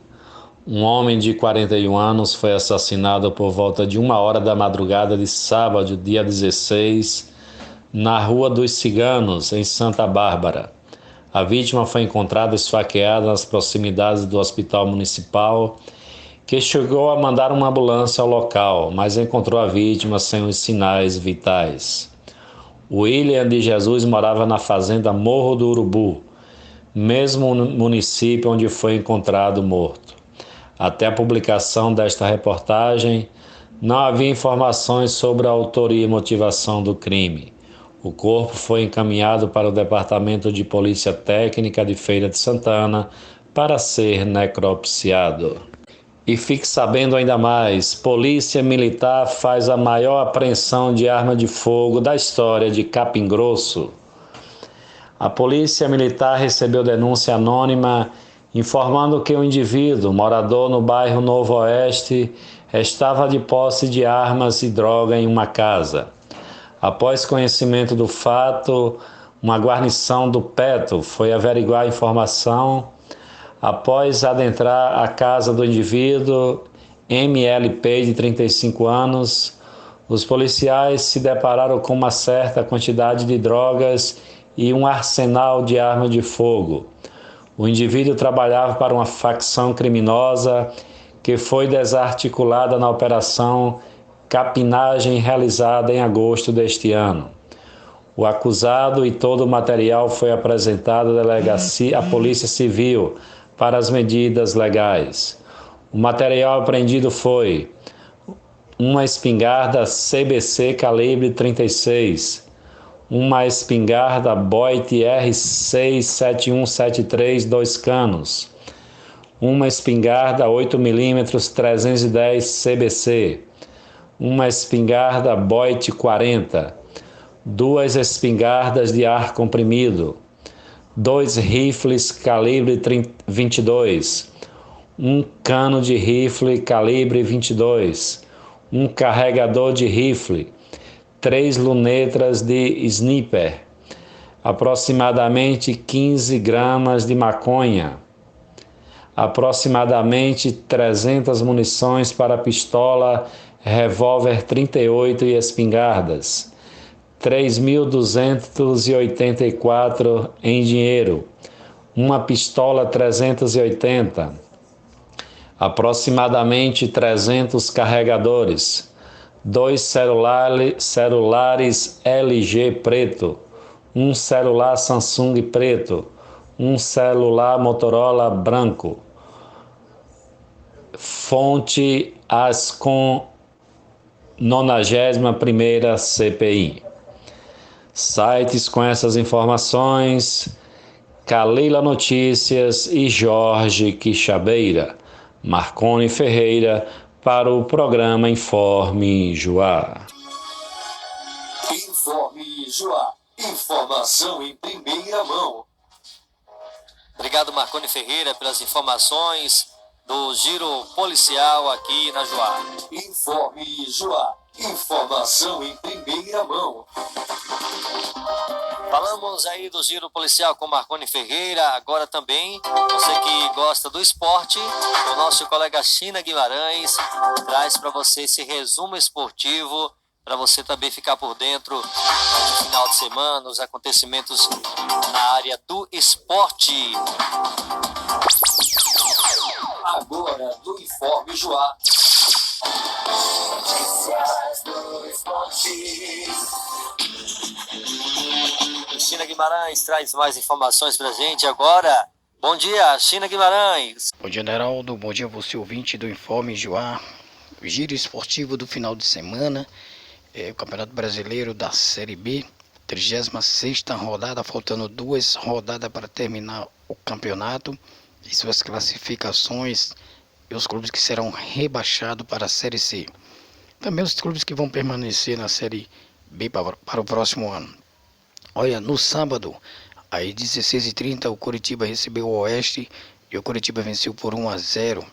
Um homem de 41 anos foi assassinado por volta de 1h da madrugada de sábado, dia 16, na Rua dos Ciganos, em Santa Bárbara. A vítima foi encontrada esfaqueada nas proximidades do Hospital Municipal, que chegou a mandar uma ambulância ao local, mas encontrou a vítima sem os sinais vitais. William de Jesus morava na fazenda Morro do Urubu, mesmo município onde foi encontrado morto. Até a publicação desta reportagem, não havia informações sobre a autoria e motivação do crime. O corpo foi encaminhado para o Departamento de Polícia Técnica de Feira de Santana para ser necropsiado. E fique sabendo ainda mais: Polícia Militar faz a maior apreensão de arma de fogo da história de Capim Grosso. A Polícia Militar recebeu denúncia anônima informando que um indivíduo, morador no bairro Novo Oeste, estava de posse de armas e droga em uma casa. Após conhecimento do fato, uma guarnição do PETO foi averiguar a informação. Após adentrar a casa do indivíduo, MLP, de 35 anos, os policiais se depararam com uma certa quantidade de drogas e um arsenal de arma de fogo. O indivíduo trabalhava para uma facção criminosa que foi desarticulada na operação Capinagem, realizada em agosto deste ano. O acusado e todo o material foi apresentado à delegacia, à Polícia Civil, para as medidas legais. O material apreendido foi uma espingarda CBC calibre 36, uma espingarda Boit R67173 2 canos, uma espingarda 8mm 310 CBC, uma espingarda Boit 40, 2 espingardas de ar comprimido, 2 rifles calibre 22, um cano de rifle calibre 22, um carregador de rifle, 3 lunetas de sniper, aproximadamente 15 gramas de maconha, aproximadamente 300 munições para pistola, revólver 38 e espingardas, 3.284 em dinheiro, uma pistola 380, aproximadamente 300 carregadores, 2 celulares LG preto, um celular Samsung preto, um celular Motorola branco, fonte Ascom 91ª CPI. Sites com essas informações: Calila Notícias e Jorge Quixabeira. Marconi Ferreira para o programa Informe Joá. Informe Joá. Informação em primeira mão. Obrigado, Marconi Ferreira, pelas informações do giro policial aqui na Joá. Informe Joá. Informação em primeira mão. Falamos aí do giro policial com Marconi Ferreira. Agora também, você que gosta do esporte, o nosso colega China Guimarães traz para você esse resumo esportivo, para você também ficar por dentro no final de semana, os acontecimentos na área do esporte. Agora do Informe Joá. Notícias do esporte. Cristina Guimarães traz mais informações pra gente agora. Bom dia, China Guimarães. Bom dia, Neraldo. Bom dia, você ouvinte do Informe Joá. O giro esportivo do final de semana. O Campeonato Brasileiro da Série B. 36ª rodada, faltando 2 rodadas para terminar o campeonato. E suas classificações e os clubes que serão rebaixados para a Série C. Também os clubes que vão permanecer na Série B para o próximo ano. Olha, no sábado, às 16h30, o Coritiba recebeu o Oeste e o Coritiba venceu por 1-0.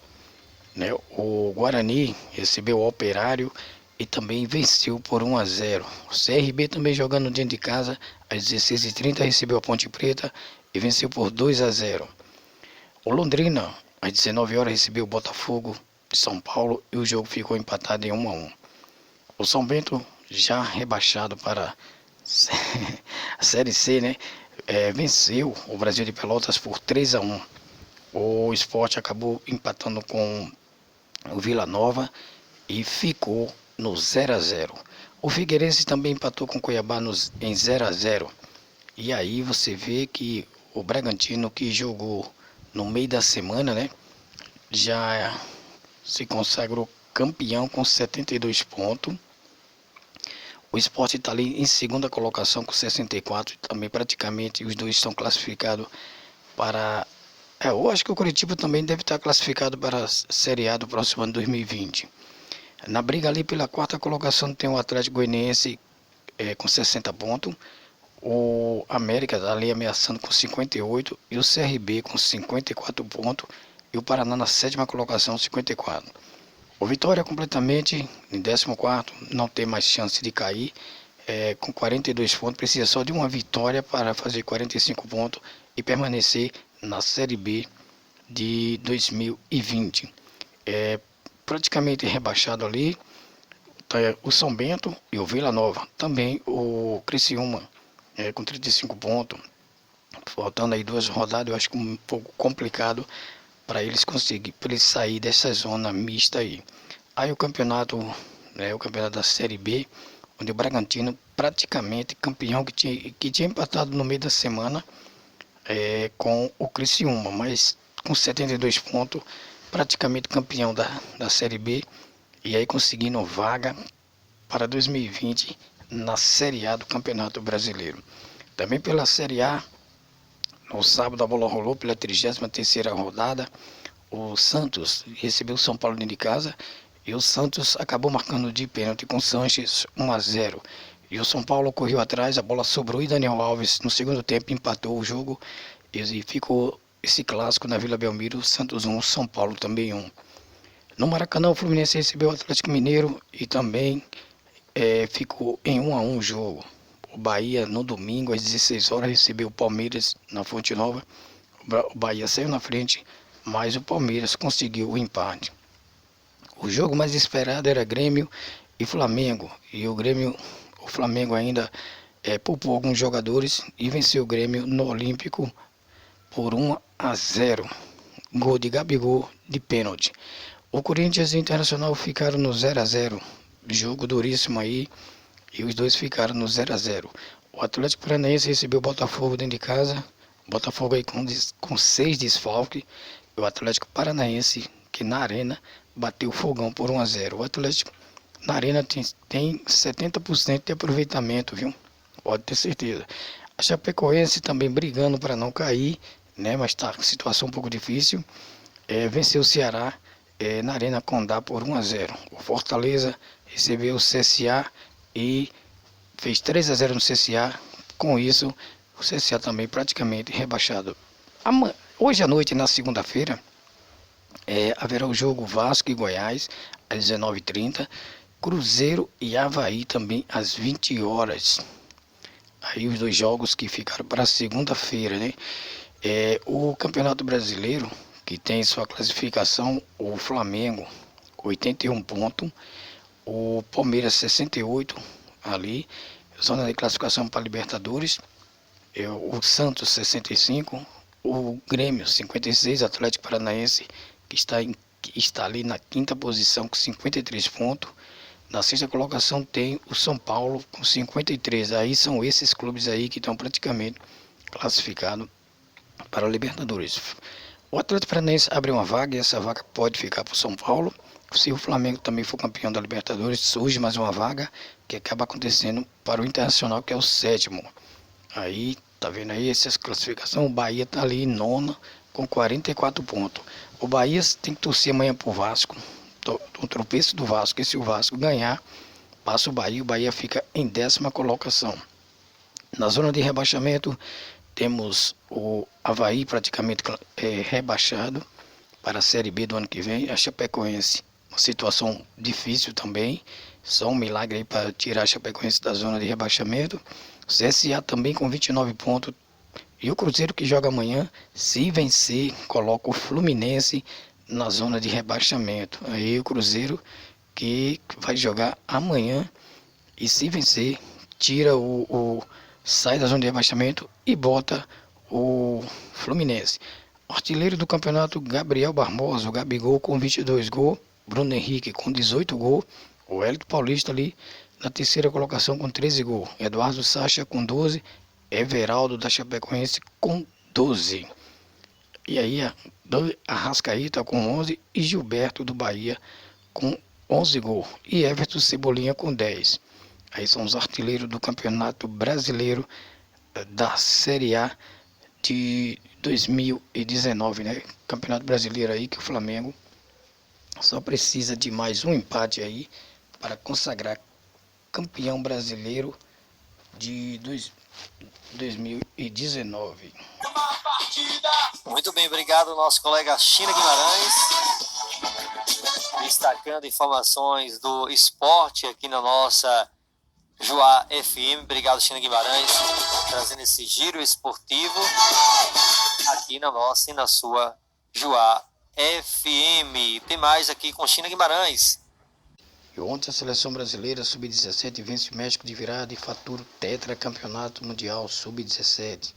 Né? O Guarani recebeu o Operário e também venceu por 1-0. O CRB também jogando dentro de casa, às 16h30 recebeu a Ponte Preta e venceu por 2-0. O Londrina, às 19h, recebeu o Botafogo de São Paulo e o jogo ficou empatado em 1-1. O São Bento, já rebaixado para a Série C, né? Venceu o Brasil de Pelotas por 3-1. O Sport acabou empatando com o Vila Nova e ficou no 0-0. O Figueirense também empatou com o Cuiabá em 0-0. E aí você vê que o Bragantino, que jogou no meio da semana, né, já se consagrou campeão com 72 pontos. O Sport está ali em segunda colocação com 64, também praticamente os dois estão classificados para... eu acho que o Coritiba também deve estar classificado para a Série A do próximo ano 2020. Na briga ali pela 4ª colocação tem o Atlético Goianiense com 60 pontos, o América está ali ameaçando com 58 e o CRB com 54 pontos e o Paraná na 7ª colocação 54. O Vitória completamente em 14º, não tem mais chance de cair, com 42 pontos, precisa só de uma vitória para fazer 45 pontos e permanecer na Série B de 2020. Praticamente rebaixado ali, tá o São Bento e o Vila Nova, também o Criciúma com 35 pontos, faltando aí 2 rodadas, eu acho que um pouco complicado para eles conseguirem, para eles sair dessa zona mista aí. Aí o campeonato da Série B, onde o Bragantino praticamente campeão que tinha empatado no meio da semana com o Criciúma, mas com 72 pontos, praticamente campeão da Série B, e aí conseguindo vaga para 2020 na Série A do Campeonato Brasileiro. Também pela Série A, no sábado a bola rolou pela 33ª rodada. O Santos recebeu o São Paulo dentro de casa e o Santos acabou marcando de pênalti com o Sanches 1-0. E o São Paulo correu atrás, a bola sobrou e Daniel Alves no segundo tempo empatou o jogo e ficou esse clássico na Vila Belmiro, Santos 1, São Paulo também 1. No Maracanã o Fluminense recebeu o Atlético Mineiro e também ficou em 1-1 o jogo. O Bahia no domingo às 16h recebeu o Palmeiras na Fonte Nova. O Bahia saiu na frente, mas o Palmeiras conseguiu o empate. O jogo mais esperado era Grêmio e Flamengo. E o Flamengo ainda poupou alguns jogadores e venceu o Grêmio no Olímpico por 1-0. Gol de Gabigol de pênalti. O Corinthians e o Internacional ficaram no 0-0. Jogo duríssimo aí. E os dois ficaram no 0-0. O Atlético Paranaense recebeu o Botafogo dentro de casa. O Botafogo aí com 6 desfalques. E o Atlético Paranaense, que na Arena, bateu o Fogão por 1-0. O Atlético na Arena tem 70% de aproveitamento, viu? Pode ter certeza. A Chapecoense também brigando para não cair, né? Mas está com situação um pouco difícil. Venceu o Ceará na Arena Condá por 1-0. O Fortaleza recebeu o CSA e fez 3-0 no CSA. Com isso, o CSA também praticamente rebaixado. Hoje à noite, na segunda-feira, haverá o jogo Vasco e Goiás às 19h30, Cruzeiro e Avaí também às 20h. Aí os dois jogos que ficaram para a segunda-feira, né? O Campeonato Brasileiro, que tem sua classificação, o Flamengo 81 pontos, o Palmeiras 68 ali, zona de classificação para Libertadores, o Santos 65, o Grêmio 56, Atlético Paranaense que está ali na 5ª posição com 53 pontos. Na 6ª colocação tem o São Paulo com 53. Aí são esses clubes aí que estão praticamente classificados para a Libertadores. O Atlético Paranaense abre uma vaga e essa vaga pode ficar para o São Paulo. Se o Flamengo também for campeão da Libertadores, surge mais uma vaga que acaba acontecendo para o Internacional, que é o 7º. Aí, tá vendo aí essas classificações? O Bahia tá ali em nono com 44 pontos. O Bahia tem que torcer amanhã pro Vasco, o tropeço do Vasco. E se o Vasco ganhar, passa o Bahia fica em 10ª colocação. Na zona de rebaixamento, temos o Avaí praticamente rebaixado para a Série B do ano que vem. A Chapecoense, uma situação difícil também. Só um milagre aí para tirar a Chapecoense da zona de rebaixamento. O CSA também com 29 pontos. E o Cruzeiro, que joga amanhã, se vencer, coloca o Fluminense na zona de rebaixamento. Aí o Cruzeiro que vai jogar amanhã e se vencer, tira sai da zona de rebaixamento e bota o Fluminense. O artilheiro do campeonato, Gabriel Barbosa, o Gabigol com 22 gols, Bruno Henrique com 18 gols, o Hélio Paulista ali na terceira colocação com 13 gols, Eduardo Sacha com 12, Everaldo da Chapecoense com 12. E aí a Arrascaíta com 11 e Gilberto do Bahia com 11 gols. E Everton Cebolinha com 10. Aí são os artilheiros do Campeonato Brasileiro da Série A de 2019, né? Campeonato Brasileiro aí que o Flamengo só precisa de mais um empate aí para consagrar campeão brasileiro de 2019. Muito bem, obrigado nosso colega China Guimarães, destacando informações do esporte aqui na nossa Joá FM. Obrigado, China Guimarães, trazendo esse giro esportivo aqui na nossa e na sua Joá FM. Tem mais aqui com China Guimarães. E ontem a seleção brasileira Sub-17 vence o México de virada e fatura o tetracampeonato mundial Sub-17.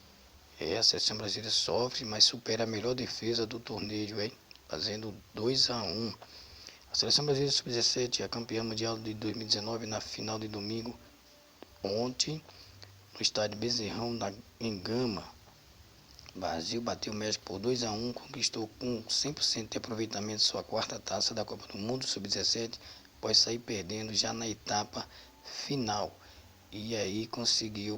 A seleção brasileira sofre, mas supera a melhor defesa do torneio, hein? Fazendo 2-1. A seleção brasileira Sub-17 é a campeã mundial de 2019 na final de domingo, ontem, no estádio Bezerrão, em Gama. O Brasil bateu o México por 2-1, conquistou com 100% de aproveitamento sua quarta taça da Copa do Mundo Sub-17, após sair perdendo já na etapa final. E aí conseguiu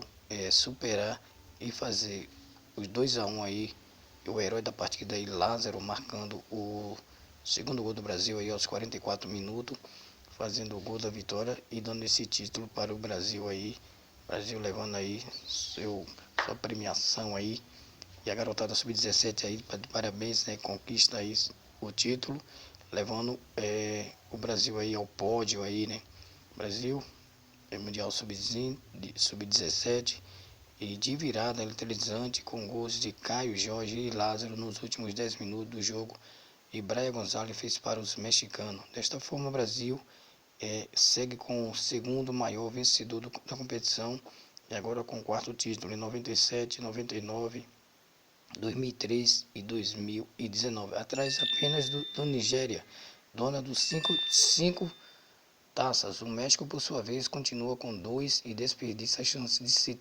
superar e fazer os 2-1 aí. O herói da partida aí, Lázaro, marcando o segundo gol do Brasil aí aos 44 minutos, fazendo o gol da vitória e dando esse título para o Brasil aí. Brasil levando aí sua premiação aí. E a garotada Sub-17 aí, parabéns, né? Conquista aí o título, levando o Brasil aí ao pódio aí, né? Brasil é Mundial Sub-17 e de virada eletrizante com gols de Caio Jorge e Lázaro nos últimos 10 minutos do jogo. E Brian Gonzalez fez para os mexicanos. Desta forma, o Brasil segue com o segundo maior vencedor da competição e agora com o quarto título em 97, 99, 2003 e 2019. Atrás apenas do Nigéria, dona dos cinco taças. O México, por sua vez, continua com 2 e desperdiça a chance de se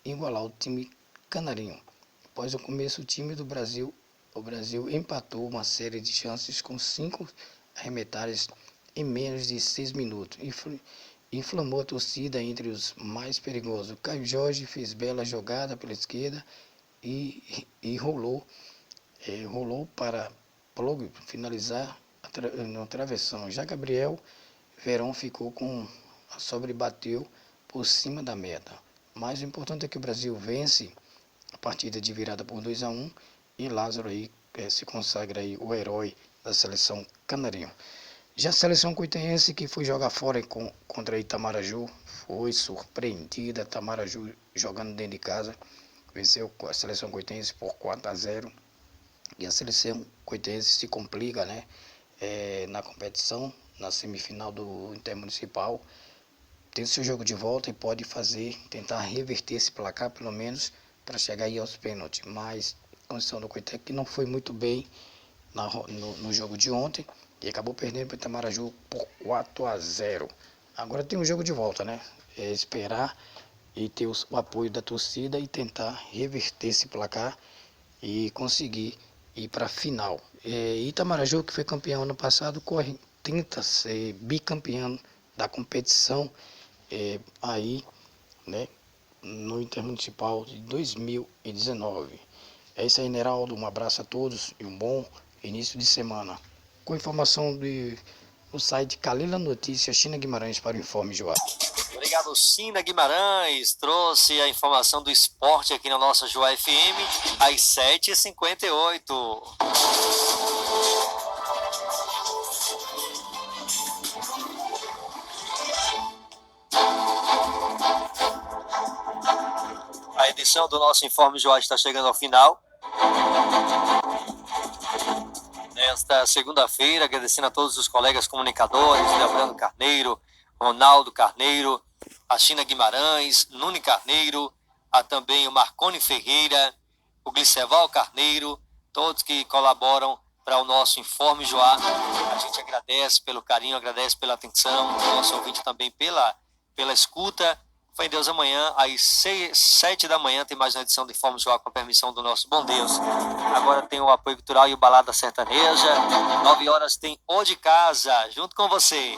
igualar o time canarinho. Após o começo tímido do Brasil, o Brasil empatou uma série de chances com 5 arrematadas em menos de 6 minutos. Inflamou a torcida entre os mais perigosos. Caio Jorge fez bela jogada pela esquerda e rolou para logo finalizar no travessão. Já Gabriel Verón ficou sobrebateu por cima da meta. Mas o importante é que o Brasil vence a partida de virada por 2-1 e Lázaro aí se consagra aí o herói da seleção canarinho. Já a seleção cuitense, que foi jogar fora contra Itamaraju, foi surpreendida. Itamaraju jogando dentro de casa, venceu a seleção cuitense por 4-0. E a seleção cuitense se complica, né? Na competição, na semifinal do Intermunicipal. Tem seu jogo de volta e pode tentar reverter esse placar, pelo menos, para chegar aí aos pênaltis. Mas a condição do Cuité que não foi muito bem no jogo de ontem e acabou perdendo para o Itamaraju por 4-0. Agora tem um jogo de volta, né? Esperar e ter o apoio da torcida e tentar reverter esse placar e conseguir ir para a final. Itamaraju, que foi campeão ano passado, tenta ser bicampeão da competição aí, né, no Intermunicipal de 2019. É isso aí, Neraldo. Um abraço a todos e um bom início de semana. Com informação do site Calila Notícias, China Guimarães para o Informe Joá. Obrigado, Cina Guimarães. Trouxe a informação do esporte aqui na nossa Joá FM às 7h58. A edição do nosso Informe Joá está chegando ao final. Nesta segunda-feira, agradecendo a todos os colegas comunicadores, Leandro Carneiro, Ronaldo Carneiro, a China Guimarães, Nuni Carneiro, a também o Marconi Ferreira, o Gliceval Carneiro, todos que colaboram para o nosso Informe Joá. A gente agradece pelo carinho, agradece pela atenção, o nosso ouvinte também pela escuta. Fé em Deus, amanhã às 7 da manhã tem mais uma edição do Informe Joá com a permissão do nosso bom Deus. Agora tem o apoio cultural e o Balada Sertaneja. 9 horas tem O de Casa, junto com você.